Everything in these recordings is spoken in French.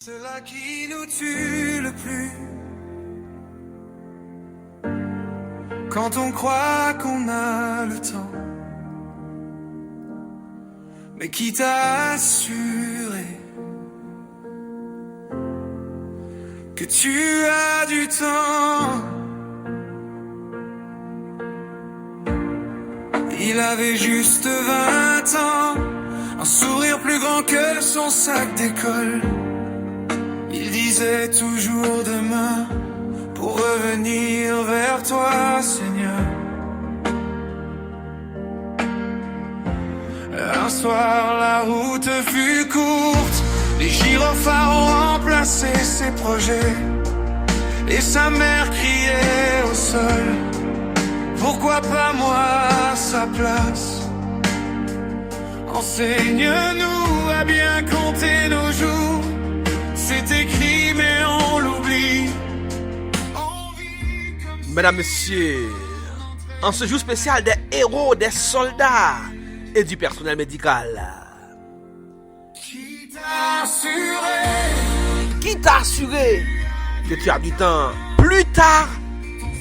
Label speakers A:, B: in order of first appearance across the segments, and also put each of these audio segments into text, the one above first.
A: Cela qui nous tue le plus, quand on croit qu'on a le temps, mais qui t'a assuré que tu as du temps. Il avait juste 20 ans, un sourire plus grand que son sac d'école. Il disait toujours demain pour revenir vers toi, Seigneur. Un soir, la route fut courte, les gyrophares ont remplacé ses projets, et sa mère criait au sol: pourquoi pas moi à sa place? Enseigne-nous à bien compter nos jours, c'est écrit mais on l'oublie.
B: Mesdames, Messieurs, en ce jour spécial des héros, des soldats et du personnel médical.
A: Qui t'a
B: assuré que tu as du temps plus tard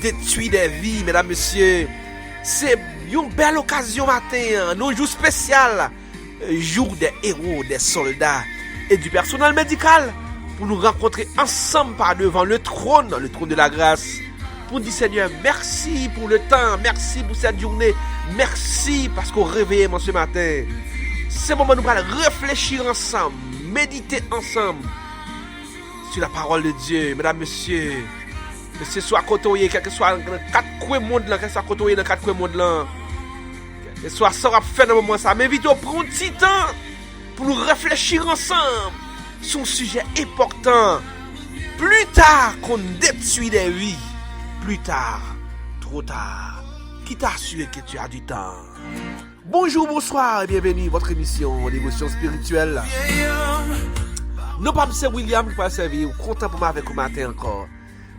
B: détruire des vies, mesdames, messieurs? C'est une belle occasion matin, nos jours spécial, jour des héros, des soldats et du personnel médical, pour nous rencontrer ensemble par devant le trône de la grâce, pour dire: Seigneur, merci pour le temps, merci pour cette journée, merci parce qu'on réveille ce matin. C'est le moment où nous allons réfléchir ensemble, méditer ensemble sur la parole de Dieu, mesdames, messieurs. Que ce soit côtoyé, quel que soit dans 4 coins monde là, quel que soit côtoyé dans 4 coins monde là, que ce soit ça va faire dans le moment ça, m'invite à prendre un petit temps pour nous réfléchir ensemble sur un sujet important. Plus tard qu'on détruit des vies, plus tard, trop tard. Qui t'a assuré que tu as du temps? Bonjour, bonsoir et bienvenue à votre émission d'émotion spirituelle. Non pas M. William qui va servir, content pour moi avec vous matin encore.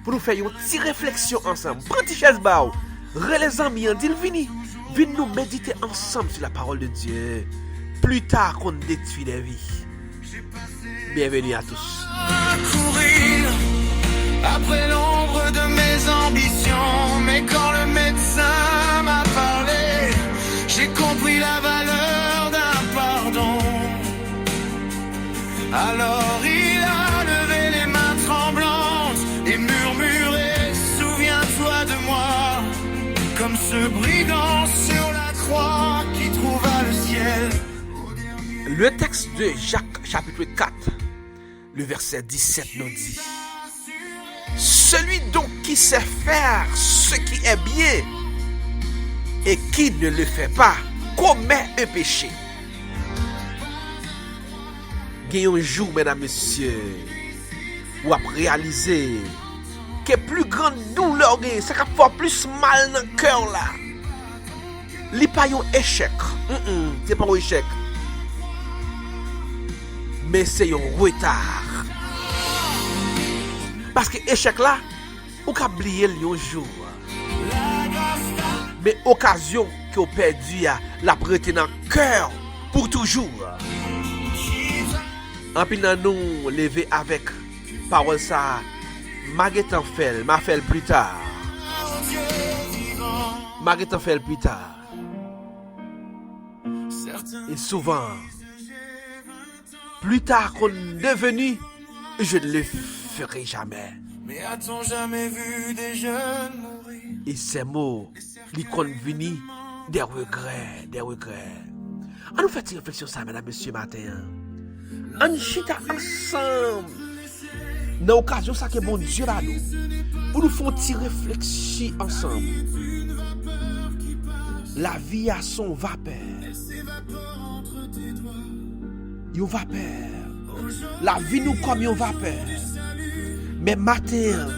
B: Pour nous faire une petite réflexion ensemble. Prends une chaise bas, les amis, dis vini nous méditer ensemble sur la parole de Dieu. Plus tard qu'on détruit les vies. Bienvenue à tous.
A: Courir après l'ombre de mes ambitions, mais quand le médecin m'a parlé, j'ai compris la valeur d'un pardon. Alors il a levé les mains tremblantes et murmuré: souviens-toi de moi, comme ce brigand sur la croix qui trouva le ciel.
B: Le texte de Jacques chapitre 4, le verset 17 nous dit: celui donc qui sait faire ce qui est bien et qui ne le fait pas commet un péché. Il y a un jour, mesdames, messieurs, où à réaliser que plus grande douleur, ça va faire plus mal dans le cœur là. Ce n'est pas un échec. C'est pas un échec. Mais c'est un retard. Parce que l'échec là, on peut oublier un jour. Mais occasion que vous perdu, la prêter dans le cœur pour toujours. En plus, nous lever avec parole ça, m'a fait plus tard. M'a fait plus tard. Et souvent, plus tard qu'on est devenu, je ne le ferai jamais.
A: Mais a-t-on jamais vu des jeunes mourir?
B: Et ces mots, ils sont venus des regrets. On nous fait une réflexion ça, mesdames, messieurs, matin. On chita ensemble. Dans l'occasion, ça que bon Dieu là nous, pour nous faire une réflexion ensemble. La vie a son vapeur. Une vapeur. La vie nous comme une vapeur. Mais matin,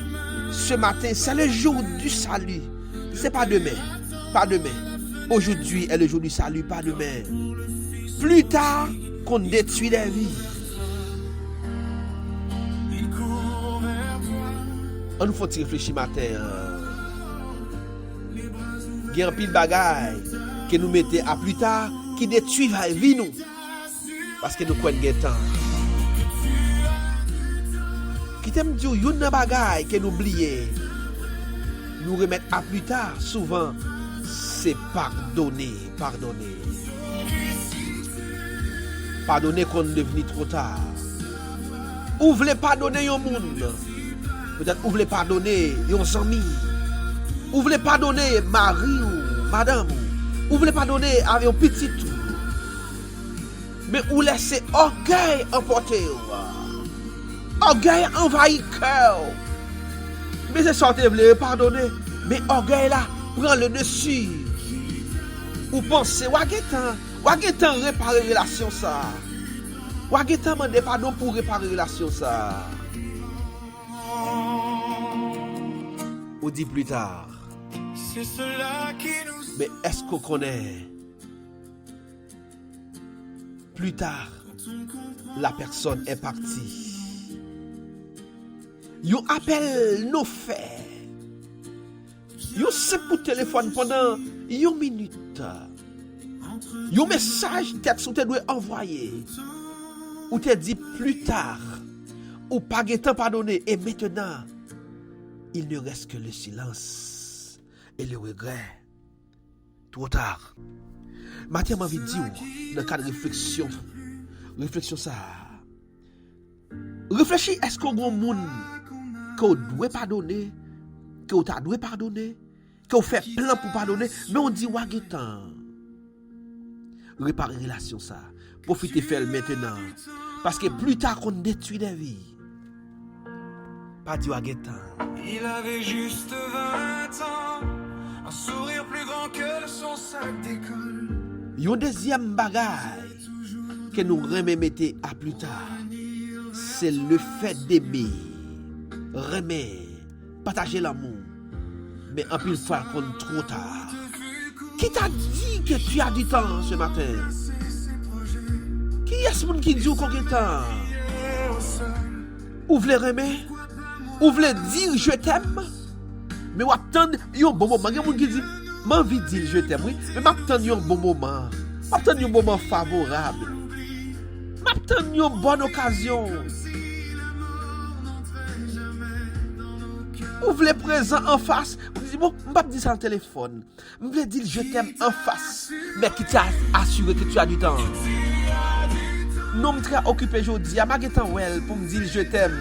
B: ce matin, c'est le jour du salut. C'est pas demain. Pas demain. Aujourd'hui est le jour du salut, pas demain. Plus tard qu'on détruit les vies. On nous faut réfléchir matin. Il y a un pile bagaille que nous mettons à plus tard qui détruit la vie nous. Parce que nous connaissons le temps. qui t'aime dire une bagaille que nous oublions, nous remettre à plus tard, souvent, c'est pardonner. Pardonner qu'on est devenu trop tard. Ou voulez pardonner un monde. Peut-être ou voulez pardonner un ami. Ou voulez pardonner mari ou madame. Ou voulez pardonner avec un petit tout. Mais ou laissez orgueil emporter. Orgueil envahit cœur. Mais c'est ça que vous voulez pardonner. Mais orgueil là prend le dessus. Ou pensez, Wagetan réparer relation ça. Wagetan demander pardon pour réparer relation ça. Ou dit plus tard.
A: C'est cela qui nous...
B: Mais est-ce qu'on connaît? Plus tard, la personne est partie. Yon appelle nos faits. Yon c'est pour téléphone pendant une minute. Yon message tête sous te doit envoyer. Ou te dit plus tard. Ou pas temps pardonné. Et maintenant, il ne reste que le silence et le regret. Trop tard. Mathieu m'a envie de dire, dans le cadre de réflexion ça. Réfléchis, est-ce qu'on a un monde qu'on doit pardonner, qu'on t'a doit pardonner, qu'on fait plein pour pardonner, mais on dit wagetan. Réparer relation ça. Profitez faire maintenant. Parce que plus tard qu'on détruit des vies. Pas dit wagetan.
A: Il avait juste 20 ans, un sourire plus grand que son sac d'école.
B: Yon deuxième bagaille que nous remettons à plus tard, c'est le fait d'aimer, partager l'amour. Mais en plus fois qu'on est trop tard. Qui t'a dit que tu as du temps ce matin? Qui est ce monde qui dit qu'on a du temps? Ou voulez aimer? Ou voulez dire je t'aime? Mais ou attendre un bon moment. Il y a des gens qui disent j'ai envie de dire je t'aime, oui, mais m'attendre un bon moment. M'attendre un moment favorable. M'attendre une bonne occasion. Vous voulez présent en face. Vous dites bon, je ne vais pas dire ça au téléphone. Je voulais dire je t'aime en face. Mais qui t'a assuré que tu as du temps? Non, je suis très occupé aujourd'hui. Je suis très well pour me dire je t'aime.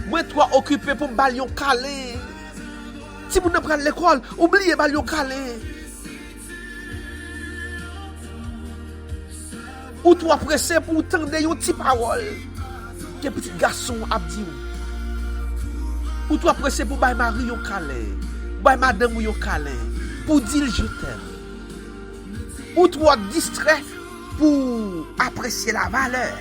B: Moi, je suis occupé pour me balayer calé. Si vous ne prenez l'école, oubliez balayer calé. Ou toi pressé pour entendre une petite parole. Que petit garçon a dit. Ou toi pressé pour bailler mari yon calé. Bailler madame yon calé. Pour dire je t'aime. Ou toi distrait pour apprécier la valeur.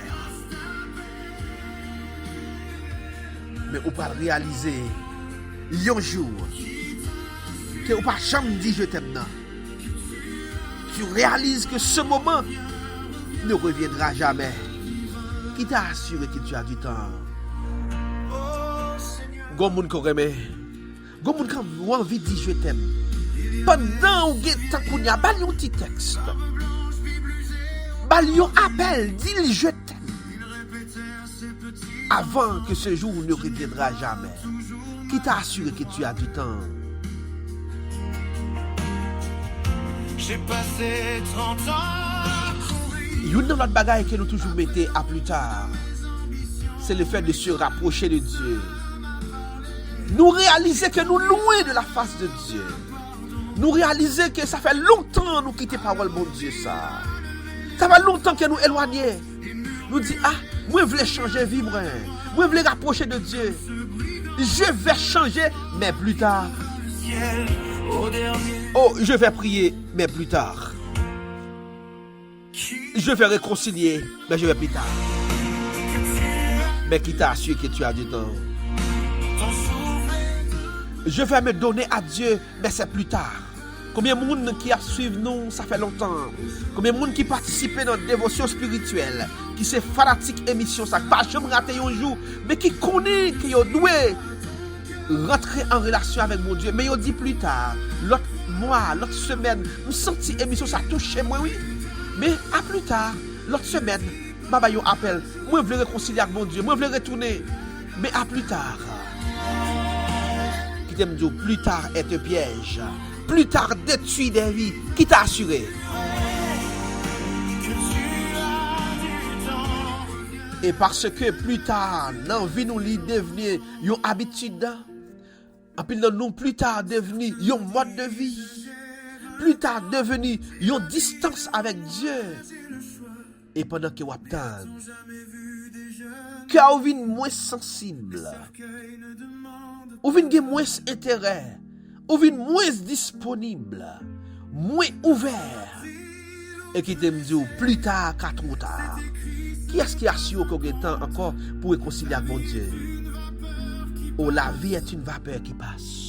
B: Mais ou pas réaliser un jour que ou pas jamais dit je t'aime non. Tu réalises que ce moment ne reviendra jamais. Qui t'a assuré que tu as du temps? Gon moun ko reme. Gon moun kan ou envie de dire je t'aime. Pendant ou gen tan kounya, bal yon petit texte. Bal yon appel, dis je t'aime. Avant que ce jour ne reviendra jamais. Qui t'a assuré que tu as du temps?
A: J'ai passé 30 ans.
B: Une de notre bagaille que nous toujours mettons à plus tard, c'est le fait de se rapprocher de Dieu. Nous réaliser que nous loin de la face de Dieu. Nous réaliser que ça fait longtemps nous quitter parole bon Dieu ça. Ça fait longtemps que nous éloignés. Nous dit moi je voulais changer vivre. Moi je voulais rapprocher de Dieu. Je vais changer mais plus tard. Oh, je vais prier mais plus tard. Je vais réconcilier mais je vais plus tard. Mais qui t'a assuré que tu as du temps? Je vais me donner à Dieu, mais c'est plus tard. Combien de monde qui a suivi nous, ça fait longtemps. Combien de monde qui participent dans notre dévotion spirituelle, qui se fanatique émission, ça pas jamais raté un jour, mais qui connaît qu'il doit rentrer en relation avec mon Dieu. Mais il dit plus tard, l'autre mois, l'autre semaine, je senti émission, ça touche moi, oui. Mais à plus tard, l'autre semaine, je appelle. Moi, je veux réconcilier avec mon Dieu. Moi, je veux retourner. Mais à plus tard. Qui t'aime dire plus tard est un piège. Plus tard détruit des vies. Qui t'a assuré? Et parce que plus tard, dans la vie nous li devenir une habitude. En plus nous plus tard devenir un mode de vie. Plus tard devenir une distance avec Dieu. Et pendant que vous attendez, vous êtes moins sensible, vous êtes moins intérêt, vous êtes moins disponible, moins ouvert. Et qui te dit plus tard qu'à trop tard. Qui est-ce qui assure qu'on a temps encore pour réconcilier avec mon Dieu? Oh, la vie est une vapeur qui passe.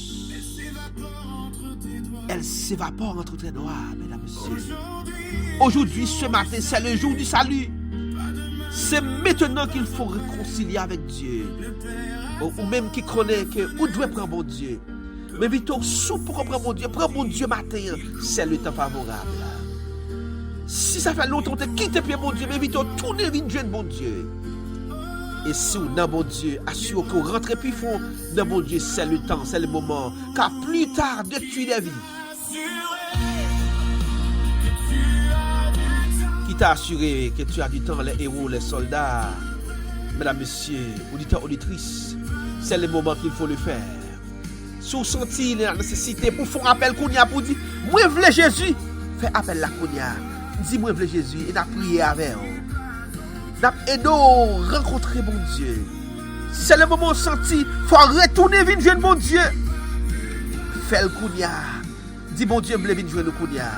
B: Elle s'évapore entre tes doigts, mesdames et messieurs. Aujourd'hui, ce matin, c'est le jour du salut. C'est maintenant qu'il faut réconcilier avec Dieu. Ou même qui connaît que vous devez prendre mon Dieu. Mais vite sous pour comprendre mon Dieu. Prends mon Dieu matin. C'est le temps favorable. Si ça fait longtemps que tu quittes mon Dieu, mais vite tournez vers Dieu de mon Dieu. Et si vous dans mon Dieu, assurez que vous rentrez plus fond dans mon Dieu, c'est le temps, c'est le moment. Car plus tard, de tuer la vie. Qui t'a assuré que tu as du temps, les héros, les soldats, mesdames, messieurs, auditeurs, auditrices, c'est le moment qu'il faut le faire. Si vous sentez la nécessité pour faire appel qu'on y a pour dire, moi je veux Jésus, fais appel là qu'on y a. Dis moi je veux Jésus et n'a prié avec vous. N'a aidé rencontrer mon Dieu. Si c'est le moment senti, faut retourner vers jeune mon Dieu. Fais le kounya. Dis mon Dieu, me venir jouer le kounya.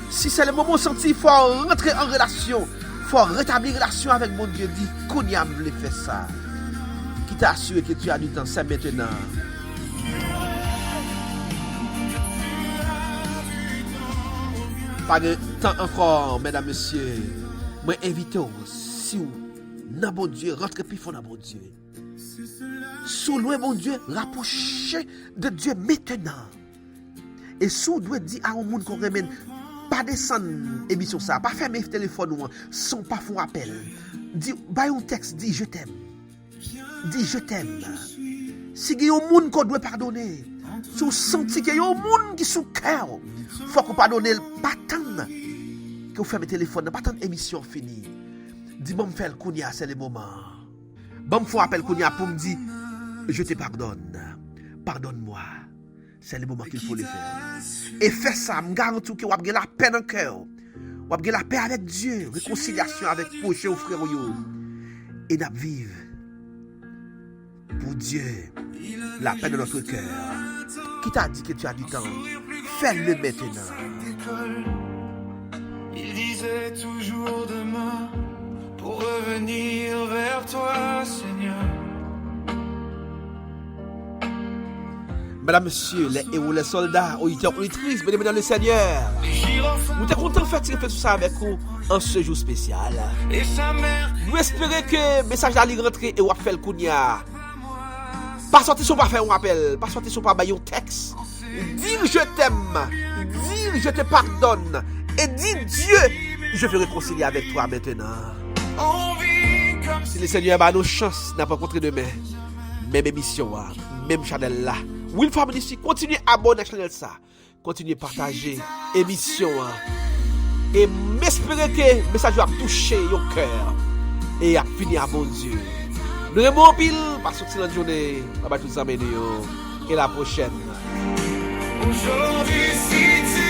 B: Si c'est le moment senti, il faut rentrer en relation. Il faut rétablir relation avec mon Dieu. Dis, kounya me fait ça. Qui t'a assuré que tu as du temps, c'est maintenant. Pas de temps encore, mesdames, messieurs. Moi, invitez-vous, si vous, dans mon Dieu, rentrez plus fort dans mon Dieu. Sous loin, mon Dieu, rapprochez de Dieu maintenant. Et sous doit dire à un monde qu'on remène, pas descendre émission ça, pas fermer le téléphone ou sans pas faire appel. Dis, bah un texte, dis je t'aime. Dis je t'aime. Si il y a un monde qu'on doit pardonner, si vous sentez qu'il y a un monde qui est sous cœur, il faut qu'on pardonne, pas tant que vous fermez le téléphone, pas tant d'émission finie. Dis-moi, me faire le kounia, c'est le moment. Bon, me faire appel kounia pour me dire, je te pardonne. Pardonne-moi. C'est le moment qu'il faut le faire. Et fais ça, me garantis que vous avez la paix dans le cœur. Vous avez la paix avec Dieu, réconciliation avec prochain ou frère. Et nous vivons pour Dieu la paix dans notre cœur. Qui t'a dit que tu as du temps? Fais-le maintenant.
A: Il disait toujours demain pour revenir vers toi, Seigneur.
B: Mesdames, messieurs, les héros, les soldats, auditeurs, auditrices, bien dans le Seigneur. Nous sommes contents de faire tout ça avec vous en ce jour spécial. Nous espérons que le message d'aller rentrer et vous fait le kounia. Pas sortir sur pas faire un appel, pas sortir sur pas bailler un texte. Dire je t'aime, dire je te pardonne et dire Dieu, je veux réconcilier avec toi maintenant. Si le Seigneur a nos chances, n'a pas rencontré demain, même émission, même channel là. Will Family ici, continuez à abonner à la chaîne ça. Continuez à partager émission. Et m'espérez que le message va toucher votre cœur. Et à finir à bon Dieu. Nous remons pile, parce que c'est la journée. On va tous amener. Et la prochaine.
A: Aujourd'hui, si tu